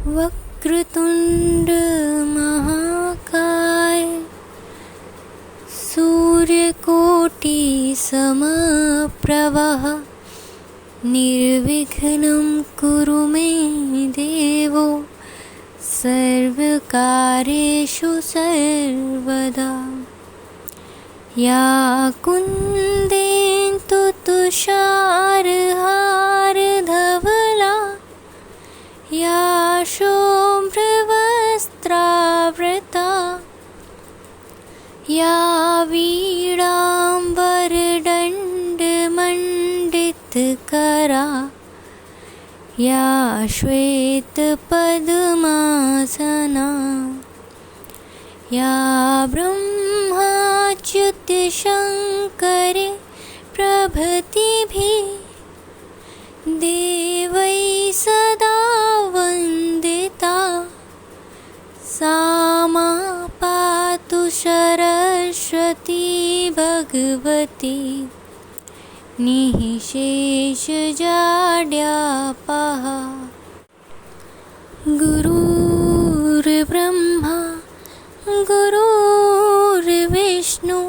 वक्रतुंड महाकाय सूर्यकोटि समप्रभः निर्विघ्नं कुरु मे देवो सर्वकार्येषु सर्वदा। या कुन्देन्दु तुषारहारधवला या शुभ्रवस्त्रावृता या वीणाम्बरदण्डमण्डितकरा या श्वेतपद्मासना या ब्रह्माच्युतशङ्करे प्रभृतिभिः देवैः सदा वन्दिता सा मां पातु सरस्वती भगवती निःशेषजाड्यापः। गुरुर्ब्रह्मा गुरुर्विष्णु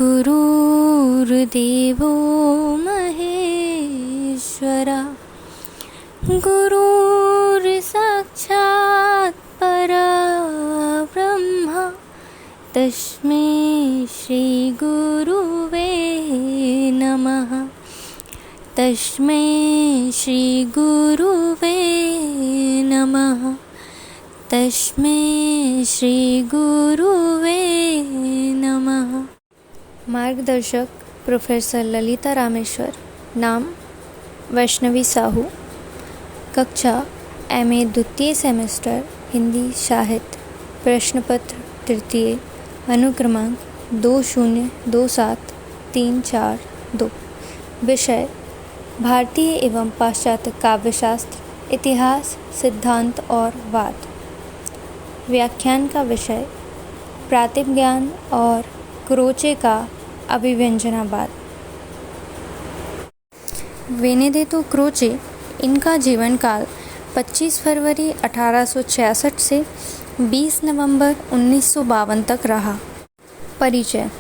गुरुर्देवो महेश्वरा गुरुर्साक्षात् परब्रह्म तस्मै श्री गुरुवे नमः। तस्मै श्री गुरुवे नमः। तस्मै श्री गुरुवे नमः। मार्गदर्शक प्रोफेसर ललिता रामेश्वर। नाम वैष्णवी साहू। कक्षा MA द्वितीय सेमेस्टर हिंदी साहित्य। प्रश्नपत्र तृतीय। अनुक्रमांक 2027342। विषय भारतीय एवं पाश्चात्य काव्यशास्त्र, इतिहास, सिद्धांत और वाद। व्याख्यान का विषय प्रातिभ ज्ञान और क्रोचे का अभिव्यंजनावाद। वेनेदेतो क्रोचे, इनका जीवन काल 25 फरवरी 1866 से 20 नवंबर 1952 तक रहा। परिचय।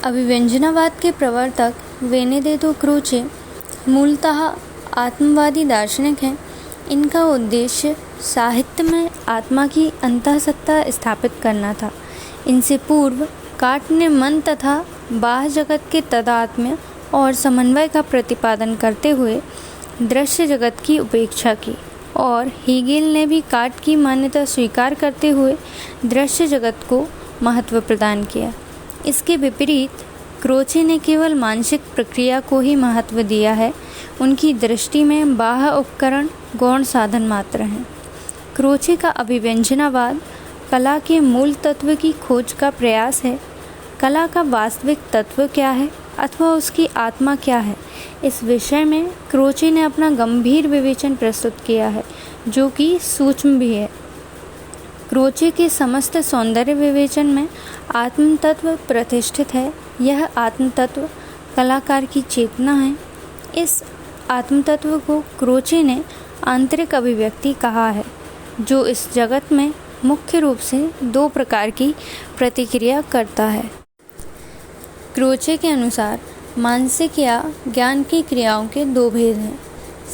अभिव्यंजनावाद के प्रवर्तक वेनेदेतो क्रोचे मूलतः आत्मवादी दार्शनिक हैं। इनका उद्देश्य साहित्य में आत्मा की अंतःसत्ता स्थापित करना था। इनसे पूर्व कांट ने मन तथा बाह्य जगत के तादात्म्य और समन्वय का प्रतिपादन करते हुए दृश्य जगत की उपेक्षा की, और हीगेल ने भी कांट की मान्यता स्वीकार करते हुए दृश्य जगत को महत्व प्रदान किया। इसके विपरीत क्रोचे ने केवल मानसिक प्रक्रिया को ही महत्व दिया है। उनकी दृष्टि में बाह्य उपकरण गौण साधन मात्र हैं। क्रोचे का अभिव्यंजनावाद कला के मूल तत्व की खोज का प्रयास है। कला का वास्तविक तत्व क्या है अथवा उसकी आत्मा क्या है, इस विषय में क्रोचे ने अपना गंभीर विवेचन प्रस्तुत किया है, जो कि सूक्ष्म भी है। क्रोचे के समस्त सौंदर्य विवेचन में आत्म तत्व प्रतिष्ठित है। यह आत्म तत्व कलाकार की चेतना है। इस आत्म तत्व को क्रोचे ने आंतरिक अभिव्यक्ति कहा है, जो इस जगत में मुख्य रूप से दो प्रकार की प्रतिक्रिया करता है। क्रोचे के अनुसार मानसिक या ज्ञान की क्रियाओं के दो भेद हैं,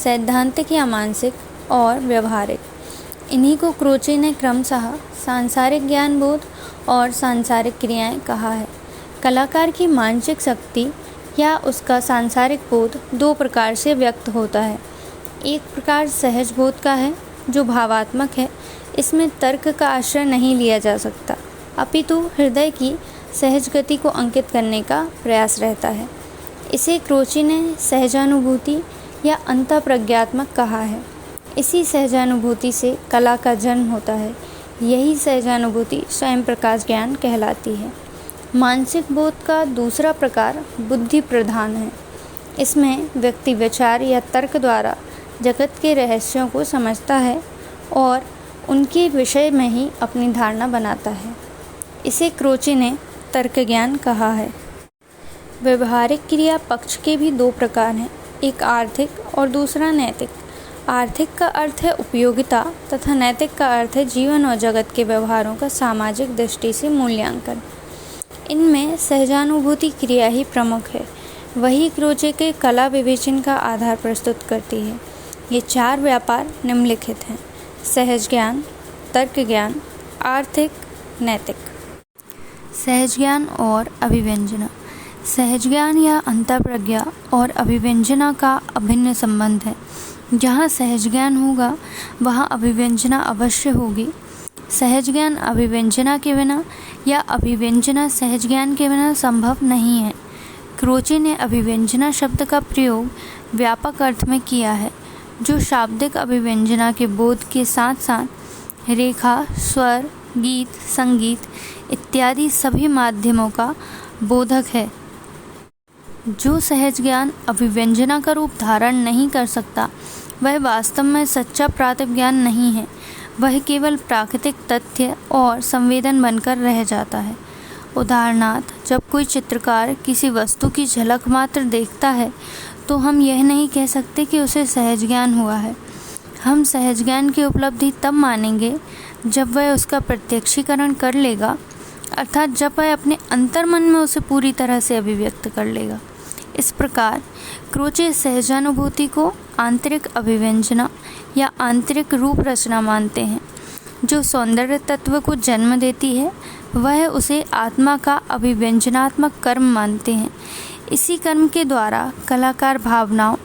सैद्धांतिक या मानसिक और व्यवहारिक। इन्हीं को क्रोचे ने क्रमशः सांसारिक ज्ञान बोध और सांसारिक क्रियाएं कहा है। कलाकार की मानसिक शक्ति या उसका सांसारिक बोध दो प्रकार से व्यक्त होता है। एक प्रकार सहज बोध का है, जो भावात्मक है। इसमें तर्क का आश्रय नहीं लिया जा सकता, अपितु हृदय की सहज गति को अंकित करने का प्रयास रहता है। इसे क्रोचे ने सहजानुभूति या अंतःप्रज्ञात्मक कहा है। इसी सहजानुभूति से कला का जन्म होता है। यही सहजानुभूति स्वयं प्रकाश ज्ञान कहलाती है। मानसिक बोध का दूसरा प्रकार बुद्धि प्रधान है। इसमें व्यक्ति विचार या तर्क द्वारा जगत के रहस्यों को समझता है और उनके विषय में ही अपनी धारणा बनाता है। इसे क्रोचे ने तर्क ज्ञान कहा है। व्यवहारिक क्रिया पक्ष के भी दो प्रकार हैं, एक आर्थिक और दूसरा नैतिक। आर्थिक का अर्थ है उपयोगिता तथा नैतिक का अर्थ है जीवन और जगत के व्यवहारों का सामाजिक दृष्टि से मूल्यांकन। इनमें सहजानुभूति क्रिया ही प्रमुख है। वही क्रोचे के कला विवेचन का आधार प्रस्तुत करती है। ये 4 व्यापार निम्नलिखित हैं: सहज ज्ञान, तर्क ज्ञान, आर्थिक, नैतिक। सहज ज्ञान और अभिव्यंजना। सहज ज्ञान या अंतःप्रज्ञा और अभिव्यंजना का अभिन्न संबंध है। जहाँ सहज ज्ञान होगा वहाँ अभिव्यंजना अवश्य होगी। सहज ज्ञान अभिव्यंजना के बिना या अभिव्यंजना सहज ज्ञान के बिना संभव नहीं है। क्रोचे ने अभिव्यंजना शब्द का प्रयोग व्यापक अर्थ में किया है, जो शाब्दिक अभिव्यंजना के बोध के साथ साथ रेखा, स्वर, गीत, संगीत इत्यादि सभी माध्यमों का बोधक है। जो सहज ज्ञान अभिव्यंजना का रूप धारण नहीं कर सकता, वह वास्तव में सच्चा प्रातिभ ज्ञान नहीं है। वह केवल प्राकृतिक तथ्य और संवेदन बनकर रह जाता है। उदाहरणार्थ, जब कोई चित्रकार किसी वस्तु की झलक मात्र देखता है तो हम यह नहीं कह सकते कि उसे सहज ज्ञान हुआ है। हम सहज ज्ञान की उपलब्धि तब मानेंगे जब वह उसका प्रत्यक्षीकरण कर लेगा, अर्थात जब वह अपने अंतर्मन में उसे पूरी तरह से अभिव्यक्त कर लेगा। इस प्रकार क्रोचे सहजानुभूति को आंतरिक अभिव्यंजना या आंतरिक रूप रचना मानते हैं। जो सौंदर्य तत्व को जन्म देती है, वह उसे आत्मा का अभिव्यंजनात्मक कर्म मानते हैं। इसी कर्म के द्वारा कलाकार भावनाओं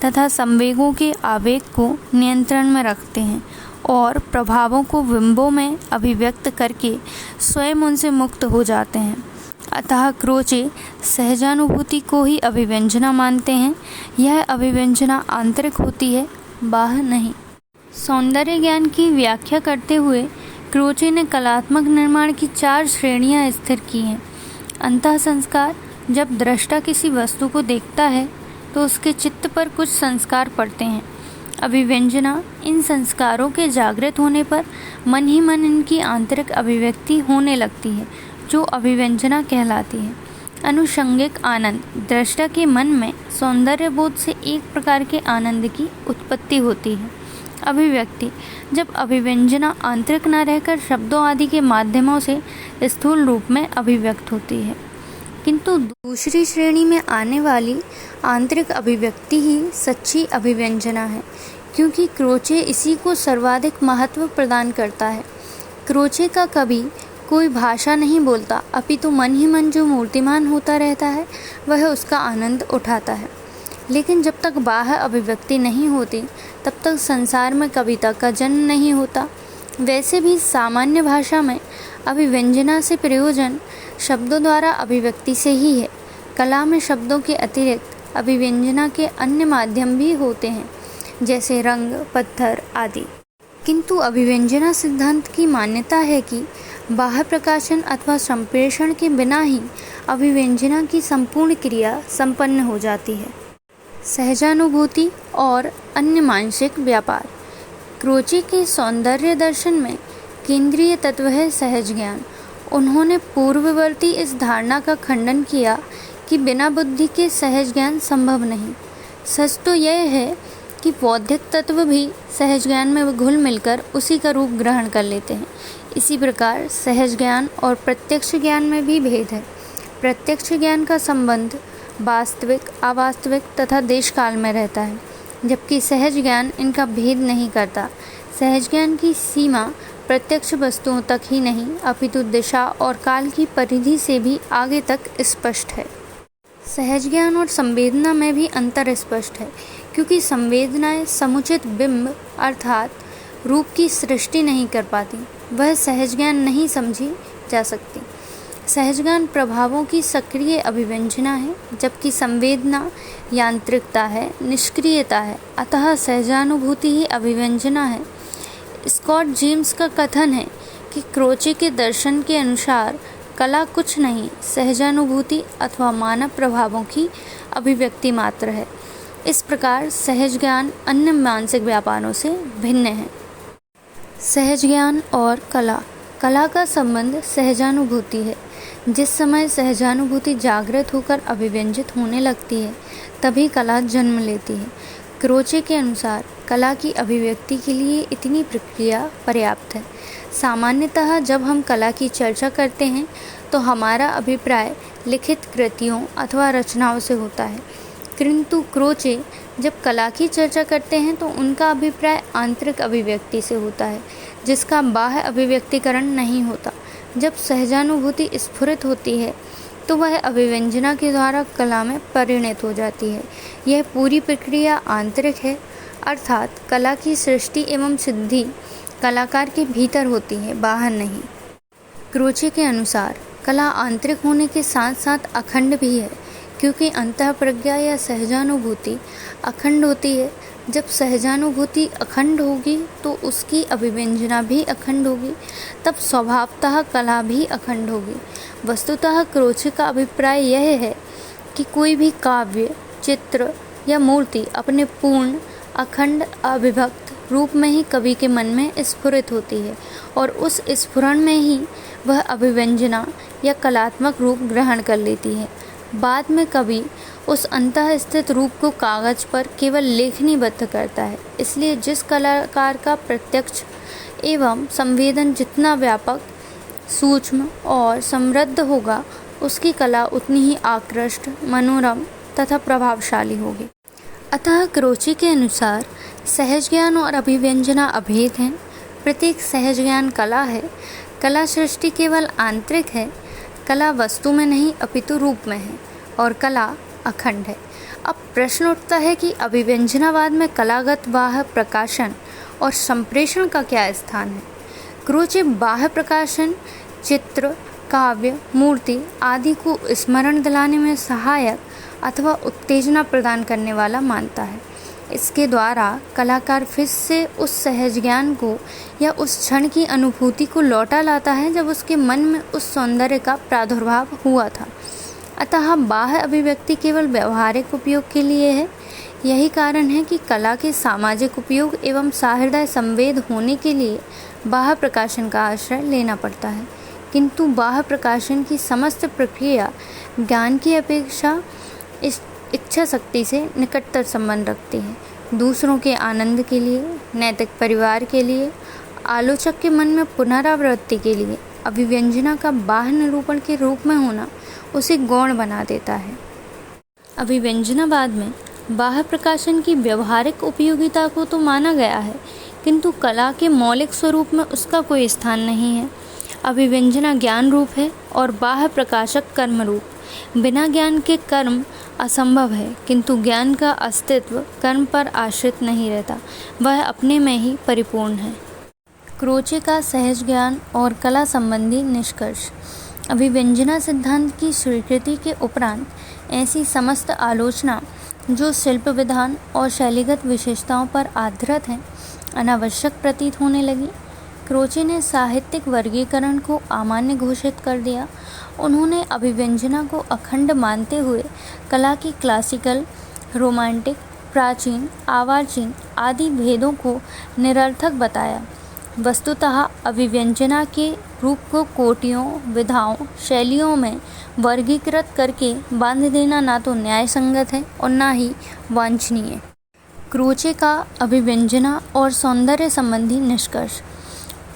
तथा संवेगों के आवेग को नियंत्रण में रखते हैं और प्रभावों को बिंबों में अभिव्यक्त करके स्वयं उनसे मुक्त हो जाते हैं। अतः क्रोचे सहजानुभूति को ही अभिव्यंजना मानते हैं। यह अभिव्यंजना आंतरिक होती है, बाह्य नहीं। सौंदर्य ज्ञान की व्याख्या करते हुए क्रोचे ने कलात्मक निर्माण की 4 श्रेणियां स्थिर की हैं। अंतः संस्कार: जब दृष्टा किसी वस्तु को देखता है तो उसके चित्त पर कुछ संस्कार पड़ते हैं। अभिव्यंजना: इन संस्कारों के जागृत होने पर मन ही मन इनकी आंतरिक अभिव्यक्ति होने लगती है, जो अभिव्यंजना कहलाती है। अनुषंगिक आनंद: दृष्टा के मन में सौंदर्य बोध से एक प्रकार के आनंद की उत्पत्ति होती है। अभिव्यक्ति: जब अभिव्यंजना आंतरिक न रहकर शब्दों आदि के माध्यमों से स्थूल रूप में अभिव्यक्त होती है। किंतु दूसरी श्रेणी में आने वाली आंतरिक अभिव्यक्ति ही सच्ची अभिव्यंजना है, क्योंकि क्रोचे इसी को सर्वाधिक महत्व प्रदान करता है। क्रोचे का कभी कोई भाषा नहीं बोलता, अपितु मन ही मन जो मूर्तिमान होता रहता है वह उसका आनंद उठाता है। लेकिन जब तक बाह्य अभिव्यक्ति नहीं होती तब तक संसार में कविता का जन्म नहीं होता। वैसे भी सामान्य भाषा में अभिव्यंजना से प्रयोजन शब्दों द्वारा अभिव्यक्ति से ही है। कला में शब्दों के अतिरिक्त अभिव्यंजना के अन्य माध्यम भी होते हैं, जैसे रंग, पत्थर आदि। किंतु अभिव्यंजना सिद्धांत की मान्यता है कि बाह्य प्रकाशन अथवा संप्रेषण के बिना ही अभिव्यंजना की संपूर्ण क्रिया संपन्न हो जाती है। सहजानुभूति और अन्य मानसिक व्यापार। क्रोचे के सौंदर्य दर्शन में केंद्रीय तत्व है सहज ज्ञान। उन्होंने पूर्ववर्ती इस धारणा का खंडन किया कि बिना बुद्धि के सहज ज्ञान संभव नहीं। सच तो यह है कि बौद्धिक तत्व भी सहज ज्ञान में घुल मिलकर उसी का रूप ग्रहण कर लेते हैं। इसी प्रकार सहज ज्ञान और प्रत्यक्ष ज्ञान में भी भेद है। प्रत्यक्ष ज्ञान का संबंध वास्तविक, अवास्तविक तथा देश काल में रहता है, जबकि सहज ज्ञान इनका भेद नहीं करता। सहज ज्ञान की सीमा प्रत्यक्ष वस्तुओं तक ही नहीं, अपितु दिशा और काल की परिधि से भी आगे तक स्पष्ट है। सहज ज्ञान और संवेदना में भी अंतर स्पष्ट है, क्योंकि संवेदनाएं समुचित बिंब अर्थात रूप की सृष्टि नहीं कर पाती। वह सहज ज्ञान नहीं समझी जा सकती। सहज ज्ञान प्रभावों की सक्रिय अभिव्यंजना है, जबकि संवेदना यांत्रिकता है, निष्क्रियता है। अतः सहजानुभूति ही अभिव्यंजना है। स्कॉट जेम्स का कथन है कि क्रोचे के दर्शन के अनुसार कला कुछ नहीं, सहजानुभूति अथवा मानव प्रभावों की अभिव्यक्ति मात्र है। इस प्रकार सहज ज्ञान अन्य मानसिक व्यापारों से भिन्न है। सहज ज्ञान और कला। कला का संबंध सहजानुभूति है। जिस समय सहजानुभूति जागृत होकर अभिव्यंजित होने लगती है, तभी कला जन्म लेती है। क्रोचे के अनुसार कला की अभिव्यक्ति के लिए इतनी प्रक्रिया पर्याप्त है। सामान्यतः जब हम कला की चर्चा करते हैं तो हमारा अभिप्राय लिखित कृतियों अथवा रचनाओं से होता है, किंतु क्रोचे जब कला की चर्चा करते हैं तो उनका अभिप्राय आंतरिक अभिव्यक्ति से होता है, जिसका बाह्य अभिव्यक्तिकरण नहीं होता। जब सहजानुभूति स्फुरित होती है तो वह अभिव्यंजना के द्वारा कला में परिणत हो जाती है। यह पूरी प्रक्रिया आंतरिक है, अर्थात कला की सृष्टि एवं सिद्धि कलाकार के भीतर होती है, बाहर नहीं। क्रोचे के अनुसार कला आंतरिक होने के साथ साथ अखंड भी है, क्योंकि अंतःप्रज्ञा या सहजानुभूति अखंड होती है। जब सहजानुभूति अखंड होगी तो उसकी अभिव्यंजना भी अखंड होगी, तब स्वभावतः कला भी अखंड होगी। वस्तुतः क्रोचे का अभिप्राय यह है कि कोई भी काव्य, चित्र या मूर्ति अपने पूर्ण, अखंड, अविभक्त रूप में ही कवि के मन में स्फुरित होती है और उस स्फुरण में ही वह अभिव्यंजना या कलात्मक रूप ग्रहण कर लेती है। बाद में कवि उस अंतः स्थित रूप को कागज पर केवल लेखनीबद्ध करता है। इसलिए जिस कलाकार का प्रत्यक्ष एवं संवेदन जितना व्यापक, सूक्ष्म और समृद्ध होगा, उसकी कला उतनी ही आकृष्ट, मनोरम तथा प्रभावशाली होगी। अतः क्रोचे के अनुसार सहज ज्ञान और अभिव्यंजना अभेद हैं। प्रत्येक सहज ज्ञान कला है। कला सृष्टि केवल आंतरिक है। कला वस्तु में नहीं अपितु रूप में है और कला अखंड है। अब प्रश्न उठता है कि अभिव्यंजनावाद में कलागत बाह्य प्रकाशन और संप्रेषण का क्या स्थान है। क्रोचे बाह्य प्रकाशन, चित्र, काव्य, मूर्ति आदि को स्मरण दिलाने में सहायक अथवा उत्तेजना प्रदान करने वाला मानता है। इसके द्वारा कलाकार फिर से उस सहज ज्ञान को या उस क्षण की अनुभूति को लौटा लाता है जब उसके मन में उस सौंदर्य का प्रादुर्भाव हुआ था। अतः बाह्य अभिव्यक्ति केवल व्यवहारिक उपयोग के लिए है। यही कारण है कि कला के सामाजिक उपयोग एवं सहृदय संवेद होने के लिए बाह्य प्रकाशन का आश्रय लेना पड़ता है, किंतु बाह्य प्रकाशन की समस्त प्रक्रिया ज्ञान की अपेक्षा इस इच्छा शक्ति से निकटतर संबंध रखती है। दूसरों के आनंद के लिए, नैतिक परिवार के लिए, आलोचक के मन में पुनरावृत्ति के लिए अभिव्यंजना का बाह्य निरूपण के रूप में होना उसे गौण बना देता है। अभिव्यंजनावाद में बाह्य प्रकाशन की व्यवहारिक उपयोगिता को तो माना गया है, किंतु कला के मौलिक स्वरूप में उसका कोई स्थान नहीं है। अभिव्यंजना ज्ञान रूप है और बाह्य प्रकाशक कर्म रूप। बिना ज्ञान के कर्म असंभव है, किंतु ज्ञान का अस्तित्व कर्म पर आश्रित नहीं रहता, वह अपने में ही परिपूर्ण है। क्रोचे का सहज ज्ञान और कला संबंधी निष्कर्ष। अभिव्यंजना सिद्धांत की स्वीकृति के उपरांत ऐसी समस्त आलोचना जो शिल्प विधान और शैलीगत विशेषताओं पर आधारित हैं, अनावश्यक प्रतीत होने लगी। क्रोचे ने साहित्यिक वर्गीकरण को अमान्य घोषित कर दिया। उन्होंने अभिव्यंजना को अखंड मानते हुए कला की क्लासिकल, रोमांटिक, प्राचीन, आर्वाचीन आदि भेदों को निरर्थक बताया। वस्तुतः अभिव्यंजना के रूप को कोटियों, विधाओं, शैलियों में वर्गीकृत करके बांध देना ना तो न्याय संगत है और ना ही वांछनीय। क्रोचे का अभिव्यंजना और सौंदर्य संबंधी निष्कर्ष।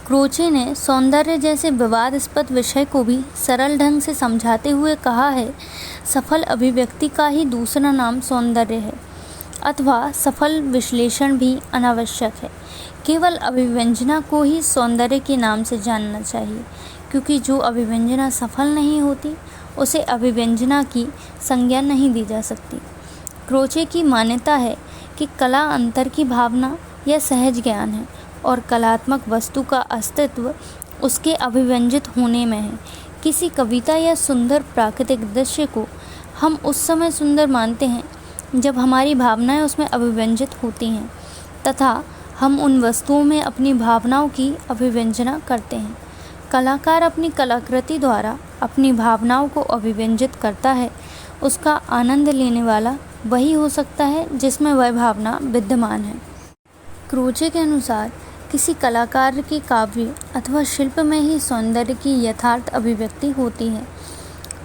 क्रोचे ने सौंदर्य जैसे विवादास्पद विषय को भी सरल ढंग से समझाते हुए कहा है, सफल अभिव्यक्ति का ही दूसरा नाम सौंदर्य है, अथवा सफल विश्लेषण भी अनावश्यक है। केवल अभिव्यंजना को ही सौंदर्य के नाम से जानना चाहिए, क्योंकि जो अभिव्यंजना सफल नहीं होती उसे अभिव्यंजना की संज्ञा नहीं दी जा सकती। क्रोचे की मान्यता है कि कला अंतर की भावना या सहज ज्ञान है और कलात्मक वस्तु का अस्तित्व उसके अभिव्यंजित होने में है। किसी कविता या सुंदर प्राकृतिक दृश्य को हम उस समय सुंदर मानते हैं जब हमारी भावनाएं उसमें अभिव्यंजित होती हैं तथा हम उन वस्तुओं में अपनी भावनाओं की अभिव्यंजना करते हैं। कलाकार अपनी कलाकृति द्वारा अपनी भावनाओं को अभिव्यंजित करता है। उसका आनंद लेने वाला वही हो सकता है जिसमें वह भावना विद्यमान है। क्रोचे के अनुसार किसी कलाकार के काव्य अथवा शिल्प में ही सौंदर्य की यथार्थ अभिव्यक्ति होती है।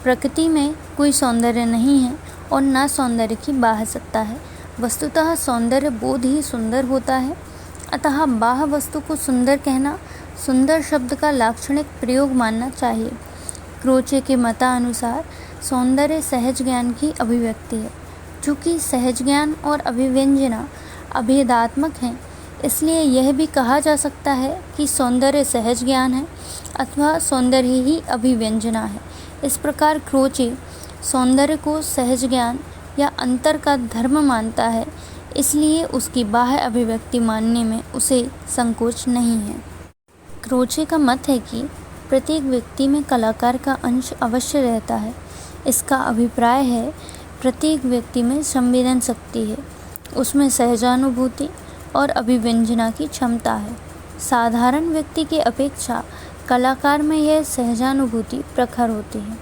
प्रकृति में कोई सौंदर्य नहीं है और न सौंदर्य की बाह्य सत्ता है। वस्तुतः सौंदर्य बोध ही सुंदर होता है, अतः बाह्य वस्तु को सुंदर कहना सुंदर शब्द का लाक्षणिक प्रयोग मानना चाहिए। क्रोचे के मतानुसार सौंदर्य सहज ज्ञान की अभिव्यक्ति है। चूँकि सहज ज्ञान और अभिव्यंजना अभेदात्मक हैं, इसलिए यह भी कहा जा सकता है कि सौंदर्य सहज ज्ञान है अथवा सौंदर्य ही अभिव्यंजना है। इस प्रकार क्रोचे सौंदर्य को सहज ज्ञान या अंतर का धर्म मानता है, इसलिए उसकी बाह्य अभिव्यक्ति मानने में उसे संकोच नहीं है। क्रोचे का मत है कि प्रत्येक व्यक्ति में कलाकार का अंश अवश्य रहता है। इसका अभिप्राय है प्रत्येक व्यक्ति में संवेदन शक्ति है, उसमें सहजानुभूति और अभिव्यंजना की क्षमता है। साधारण व्यक्ति के अपेक्षा कलाकार में यह सहजानुभूति प्रखर होती है।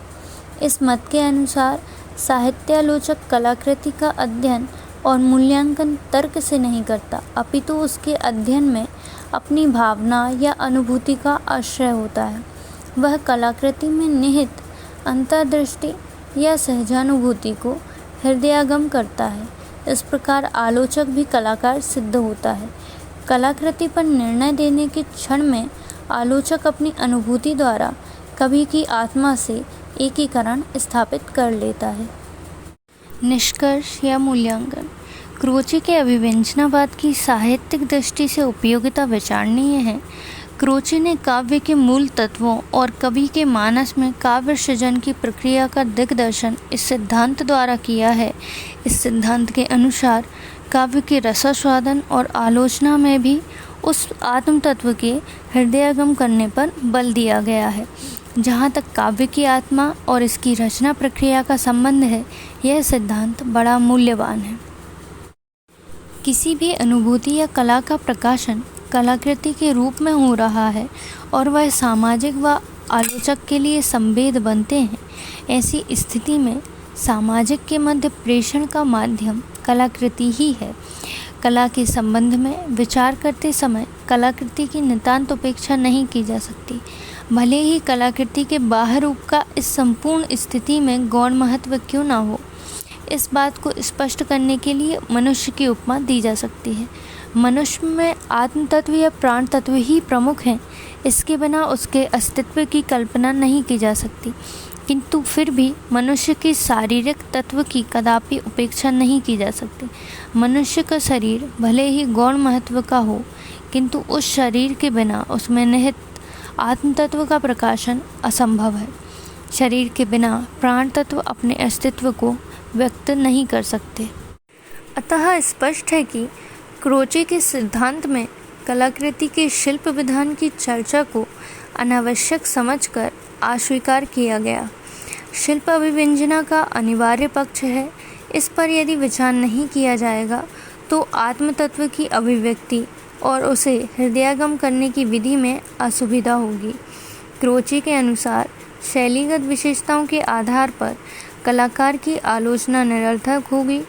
इस मत के अनुसार साहित्यालोचक कलाकृति का अध्ययन और मूल्यांकन तर्क से नहीं करता, अपितु उसके अध्ययन में अपनी भावना या अनुभूति का आश्रय होता है। वह कलाकृति में निहित अंतर्दृष्टि या सहजानुभूति को हृदयागम करता है। इस प्रकार आलोचक भी कलाकार सिद्ध होता है। कलाकृति पर निर्णय देने के क्षण में आलोचक अपनी अनुभूति द्वारा कवि की आत्मा से एकीकरण स्थापित कर लेता है। निष्कर्ष या मूल्यांकन। क्रोचे के अभिव्यंजनावाद की साहित्यिक दृष्टि से उपयोगिता विचारणीय है। क्रोचे ने काव्य के मूल तत्वों और कवि के मानस में काव्य सृजन की प्रक्रिया का दिग्दर्शन इस सिद्धांत द्वारा किया है। इस सिद्धांत के अनुसार काव्य के रसास्वादन और आलोचना में भी उस आत्म तत्व के हृदयागम करने पर बल दिया गया है। जहाँ तक काव्य की आत्मा और इसकी रचना प्रक्रिया का संबंध है, यह सिद्धांत बड़ा मूल्यवान है। किसी भी अनुभूति या कला का प्रकाशन कलाकृति के रूप में हो रहा है और वह सामाजिक व आलोचक के लिए संवेद बनते हैं। ऐसी स्थिति में सामाजिक के मध्य प्रेषण का माध्यम कलाकृति ही है। कला के संबंध में विचार करते समय कलाकृति की नितांत उपेक्षा नहीं की जा सकती, भले ही कलाकृति के बाह्य रूप का इस संपूर्ण स्थिति में गौण महत्व क्यों ना हो। इस बात को स्पष्ट करने के लिए मनुष्य की उपमा दी जा सकती है। मनुष्य में आत्म तत्व या प्राण तत्व ही प्रमुख हैं, इसके बिना उसके अस्तित्व की कल्पना नहीं की जा सकती। किंतु फिर भी मनुष्य के शारीरिक तत्व की कदापि उपेक्षा नहीं की जा सकती। मनुष्य का शरीर भले ही गौण महत्व का हो, किंतु उस शरीर के बिना उसमें निहित आत्म तत्व का प्रकाशन असंभव है। शरीर के बिना प्राण तत्व अपने अस्तित्व को व्यक्त नहीं कर सकते। अतः स्पष्ट है कि क्रोचे के सिद्धांत में कलाकृति के शिल्प विधान की चर्चा को अनावश्यक समझकर अस्वीकार किया गया। शिल्प अभिव्यंजना का अनिवार्य पक्ष है। इस पर यदि विचार नहीं किया जाएगा तो आत्म तत्व की अभिव्यक्ति और उसे हृदयागम करने की विधि में असुविधा होगी। क्रोचे के अनुसार शैलीगत विशेषताओं के आधार पर कलाकार की आलोचना निरर्थक होगी।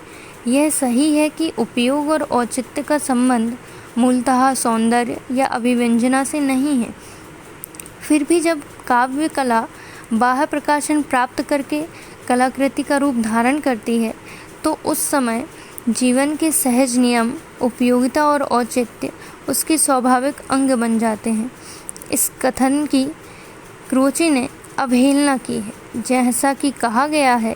यह सही है कि उपयोग और औचित्य का संबंध मूलतः सौंदर्य या अभिव्यंजना से नहीं है। फिर भी जब काव्य कला बाह्य प्रकाशन प्राप्त करके कलाकृति का रूप धारण करती है, तो उस समय जीवन के सहज नियम, उपयोगिता और औचित्य उसके स्वाभाविक अंग बन जाते हैं। इस कथन की क्रोचे ने अवहेलना की है। जैसा कि कहा गया है,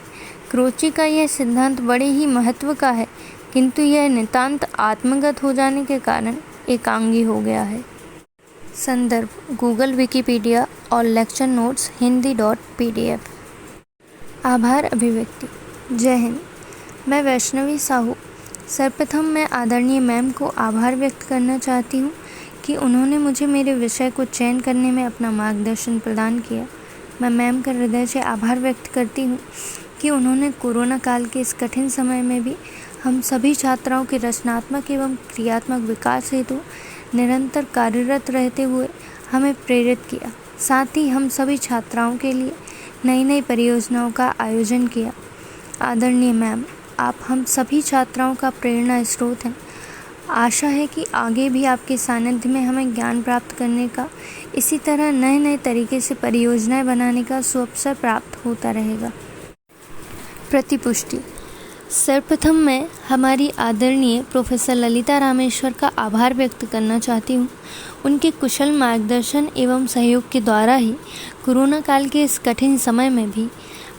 क्रोचे का यह सिद्धांत बड़े ही महत्व का है, किंतु यह नितांत आत्मगत हो जाने के कारण एकांगी हो गया है। संदर्भ: गूगल, विकिपीडिया और लेक्चर नोट्स hindi.pdf। आभार अभिव्यक्ति। जय हिंद। मैं वैष्णवी साहू सर्वप्रथम मैं आदरणीय मैम को आभार व्यक्त करना चाहती हूँ कि उन्होंने मुझे मेरे विषय को चयन करने में अपना मार्गदर्शन प्रदान किया। मैं मैम का हृदय से आभार व्यक्त करती हूँ कि उन्होंने कोरोना काल के इस कठिन समय में भी हम सभी छात्राओं के रचनात्मक एवं क्रियात्मक विकास हेतु निरंतर कार्यरत रहते हुए हमें प्रेरित किया। साथ ही हम सभी छात्राओं के लिए नई नई परियोजनाओं का आयोजन किया। आदरणीय मैम, आप हम सभी छात्राओं का प्रेरणा स्रोत हैं। आशा है कि आगे भी आपके सानिध्य में हमें ज्ञान प्राप्त करने का, इसी तरह नए नए तरीके से परियोजनाएं बनाने का सुअवसर प्राप्त होता रहेगा। प्रतिपुष्टि। सर्वप्रथम मैं हमारी आदरणीय प्रोफेसर ललिता रामेश्वर का आभार व्यक्त करना चाहती हूँ। उनके कुशल मार्गदर्शन एवं सहयोग के द्वारा ही कोरोना काल के इस कठिन समय में भी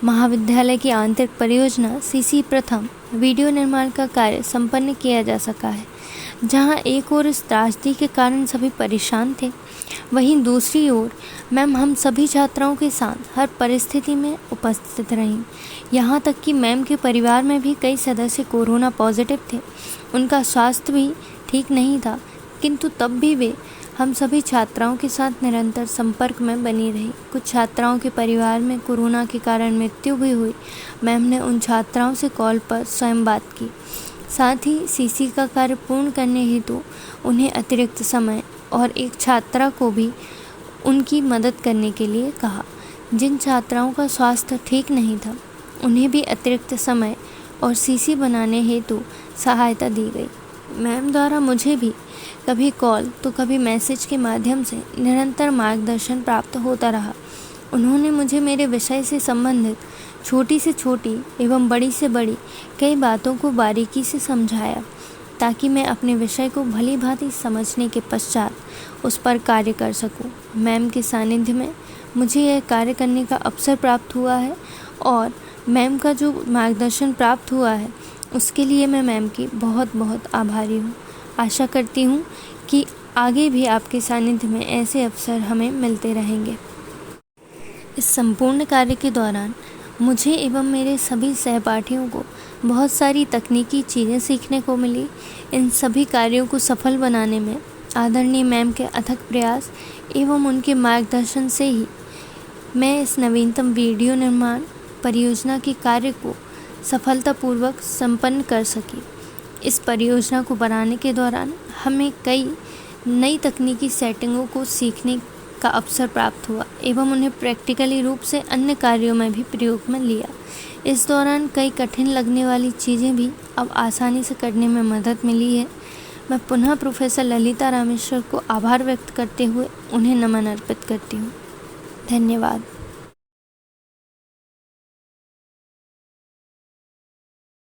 महाविद्यालय की आंतरिक परियोजना सीसी प्रथम वीडियो निर्माण का कार्य संपन्न किया जा सका है। जहाँ एक ओर इस त्रासदी के कारण सभी परेशान थे, वहीं दूसरी ओर मैम हम सभी छात्राओं के साथ हर परिस्थिति में उपस्थित रहीं। यहाँ तक कि मैम के परिवार में भी कई सदस्य कोरोना पॉजिटिव थे। उनका स्वास्थ्य भी ठीक नहीं था, किंतु तब भी वे हम सभी छात्राओं के साथ निरंतर संपर्क में बनी रही। कुछ छात्राओं के परिवार में कोरोना के कारण मृत्यु भी हुई। मैम ने उन छात्राओं से कॉल पर स्वयं बात की, साथ ही सीसी का कार्य पूर्ण करने हेतु उन्हें अतिरिक्त समय और एक छात्रा को भी उनकी मदद करने के लिए कहा। जिन छात्राओं का स्वास्थ्य ठीक नहीं था, उन्हें भी अतिरिक्त समय और सीसी बनाने हेतु सहायता दी गई। मैम द्वारा मुझे भी कभी कॉल तो कभी मैसेज के माध्यम से निरंतर मार्गदर्शन प्राप्त होता रहा। उन्होंने मुझे मेरे विषय से संबंधित छोटी से छोटी एवं बड़ी से बड़ी कई बातों को बारीकी से समझाया, ताकि मैं अपने विषय को भली भांति समझने के पश्चात उस पर कार्य कर सकूं। मैम के सानिध्य में मुझे यह कार्य करने का अवसर प्राप्त हुआ है और मैम का जो मार्गदर्शन प्राप्त हुआ है, उसके लिए मैं मैम की बहुत बहुत आभारी हूँ। आशा करती हूँ कि आगे भी आपके सानिध्य में ऐसे अवसर हमें मिलते रहेंगे। इस संपूर्ण कार्य के दौरान मुझे एवं मेरे सभी सहपाठियों को बहुत सारी तकनीकी चीज़ें सीखने को मिली। इन सभी कार्यों को सफल बनाने में आदरणीय मैम के अथक प्रयास एवं उनके मार्गदर्शन से ही मैं इस नवीनतम वीडियो निर्माण परियोजना के कार्य को सफलतापूर्वक संपन्न कर सकी। इस परियोजना को बनाने के दौरान हमें कई नई तकनीकी सेटिंगों को सीखने का अवसर प्राप्त हुआ एवं उन्हें प्रैक्टिकली रूप से अन्य कार्यों में भी प्रयोग में लिया। इस दौरान कई कठिन लगने वाली चीज़ें भी अब आसानी से करने में मदद मिली है। मैं पुनः प्रोफेसर ललिता रामेश्वर को आभार व्यक्त करते हुए उन्हें नमन अर्पित करती हूँ। धन्यवाद।